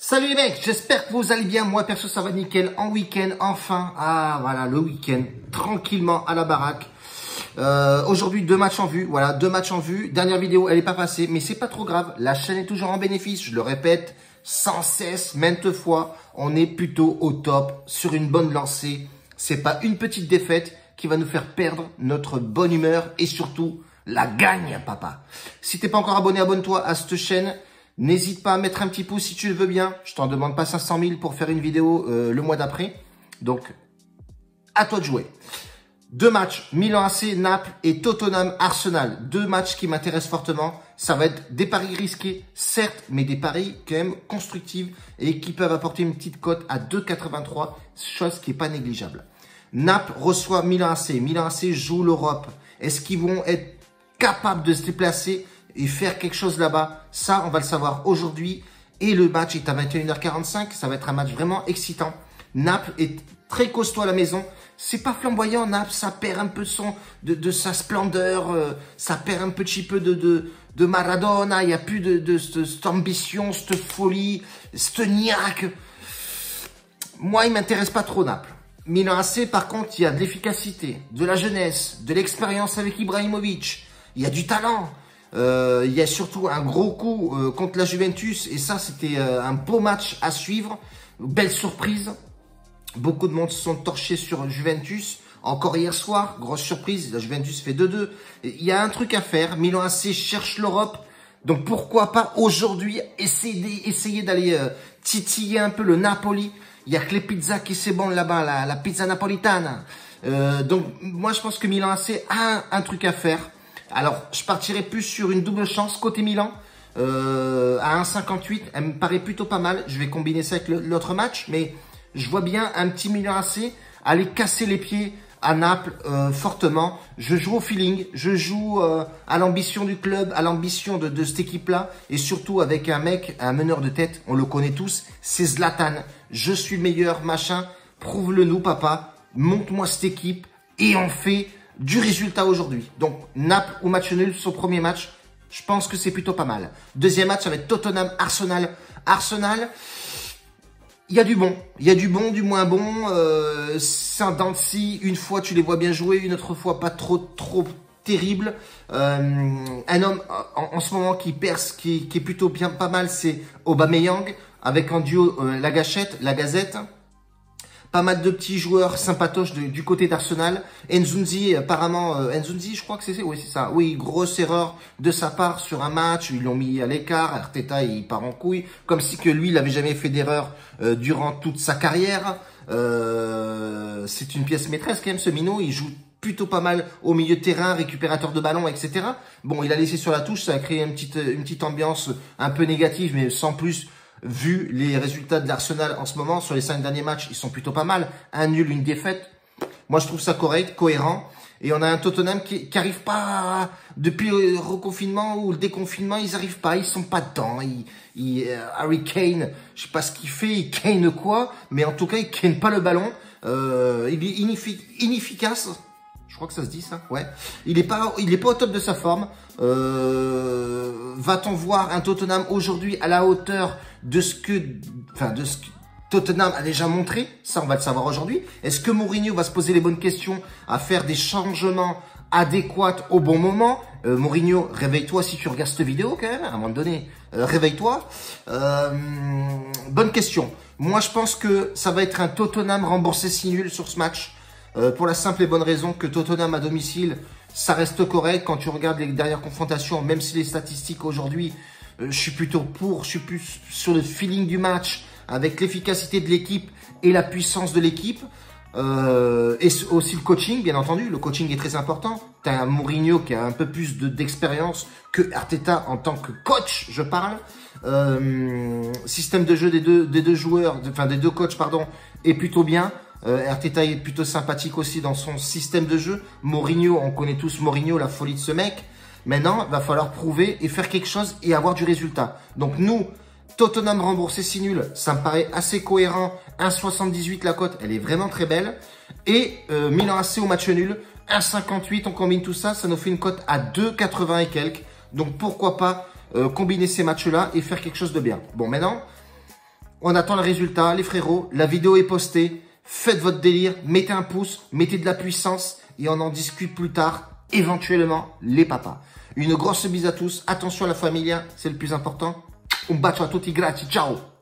Salut les mecs, j'espère que vous allez bien. Moi perso ça va nickel, en week-end enfin. Ah voilà, le week-end, tranquillement à la baraque. Aujourd'hui 2 matchs en vue, voilà, 2 matchs en vue. Dernière vidéo, elle est pas passée, mais c'est pas trop grave. La chaîne est toujours en bénéfice, je le répète sans cesse, maintes fois. On est plutôt au top, sur une bonne lancée. C'est pas une petite défaite qui va nous faire perdre notre bonne humeur et surtout la gagne, papa. Si t'es pas encore abonné, abonne-toi à cette chaîne. N'hésite pas à mettre un petit pouce si tu le veux bien. Je t'en demande pas 500 000 pour faire une vidéo le mois d'après. Donc, à toi de jouer. 2 matchs, Milan AC, Naples et Tottenham Arsenal. 2 matchs qui m'intéressent fortement. Ça va être des paris risqués, certes, mais des paris quand même constructifs et qui peuvent apporter une petite cote à 2,83, chose qui est pas négligeable. Naples reçoit Milan AC. Milan AC joue l'Europe. Est-ce qu'ils vont être capables de se déplacer et faire quelque chose là-bas? Ça, on va le savoir aujourd'hui. Et le match est à 21h45. Ça va être un match vraiment excitant. Naples est très costaud à la maison. C'est pas flamboyant, Naples. Ça perd un peu de sa splendeur. Ça perd un petit peu de Maradona. Il n'y a plus de cette ambition, cette folie, cette niaque. Moi, il m'intéresse pas trop, Naples. Milan AC, par contre, il y a de l'efficacité, de la jeunesse, de l'expérience avec Ibrahimovic. Il y a du talent. Il y a surtout un gros coup contre la Juventus. Et ça, c'était un beau match à suivre. Belle surprise. Beaucoup de monde se sont torchés sur Juventus. Encore hier soir, grosse surprise. La Juventus fait 2-2. Il y a un truc à faire. Milan AC cherche l'Europe. Donc pourquoi pas aujourd'hui essayer d'aller titiller un peu le Napoli. Il y a que les pizzas qui c'est bon là-bas, la pizza napolitana. Donc moi je pense que Milan AC a un truc à faire. Alors je partirai plus sur une double chance côté Milan. À 1,58, elle me paraît plutôt pas mal. Je vais combiner ça avec l'autre match. Mais je vois bien un petit Milan AC aller casser les pieds à Naples fortement. Je joue au feeling, je joue à l'ambition du club, à l'ambition de cette équipe-là. Et surtout avec un mec, un meneur de tête, on le connaît tous, c'est Zlatan. Je suis le meilleur, machin. Prouve-le nous, papa. Monte-moi cette équipe et on fait du résultat aujourd'hui. Donc, Naples ou match nul, son premier match, je pense que c'est plutôt pas mal. Deuxième match, ça va être Tottenham Arsenal. Arsenal, il y a du bon. Il y a du bon, du moins bon. C'est un dents de scie. Une fois, tu les vois bien jouer. Une autre fois, pas trop terrible. Un homme en ce moment qui perce, qui est plutôt bien pas mal, c'est Aubameyang. Avec en duo la Gazette. Pas mal de petits joueurs sympatoches du côté d'Arsenal. Nzonzi, apparemment, Nzonzi, je crois que c'est oui, c'est ça. Oui, grosse erreur de sa part sur un match. Ils l'ont mis à l'écart. Arteta, il part en couille. Comme si que lui, il avait jamais fait d'erreur durant toute sa carrière. C'est une pièce maîtresse quand même, ce minot. Il joue plutôt pas mal au milieu de terrain, récupérateur de ballon, etc. Bon, il a laissé sur la touche. Ça a créé une petite ambiance un peu négative, mais sans plus. Vu les résultats de l'Arsenal en ce moment, sur les 5 derniers matchs, ils sont plutôt pas mal. Un nul, une défaite. Moi, je trouve ça correct, cohérent. Et on a un Tottenham qui arrive pas, depuis le reconfinement ou le déconfinement, ils arrivent pas, ils sont pas dedans. Harry Kane, je sais pas ce qu'il fait, il Kane quoi, mais en tout cas, il Kane pas le ballon. Il est inefficace. Je crois que ça se dit ça, ouais. Il est pas au top de sa forme. Va-t-on voir un Tottenham aujourd'hui à la hauteur de ce que Tottenham a déjà montré? Ça, on va le savoir aujourd'hui. Est-ce que Mourinho va se poser les bonnes questions, à faire des changements adéquats au bon moment? Mourinho, réveille-toi si tu regardes cette vidéo quand même, à un moment donné. Réveille-toi. Bonne question. Moi, je pense que ça va être un Tottenham remboursé 6 nuls sur ce match. Pour la simple et bonne raison que Tottenham à domicile, ça reste correct. Quand tu regardes les dernières confrontations, même si les statistiques aujourd'hui, je suis plutôt je suis plus sur le feeling du match, avec l'efficacité de l'équipe et la puissance de l'équipe. Et aussi le coaching, bien entendu. Le coaching est très important. Tu as un Mourinho qui a un peu plus d'expérience que Arteta en tant que coach, je parle. Système de jeu des deux joueurs, des deux coachs, pardon, est plutôt bien. Arteta est plutôt sympathique aussi dans son système de jeu. Mourinho, on connaît tous Mourinho, la folie de ce mec. Maintenant, il va falloir prouver et faire quelque chose et avoir du résultat. Donc nous, Tottenham remboursé 6 nuls, ça me paraît assez cohérent. 1,78 la cote, elle est vraiment très belle. Et Milan AC au match nul, 1,58, on combine tout ça, ça nous fait une cote à 2,80 et quelques. Donc pourquoi pas combiner ces matchs-là et faire quelque chose de bien. Bon, maintenant, On attend le résultat, les frérots. La vidéo est postée. Faites votre délire, mettez un pouce, mettez de la puissance et on en discute plus tard, éventuellement, les papas. Une grosse bise à tous. Attention à la famille, c'est le plus important. Un bacio a tutti, grazie, ciao.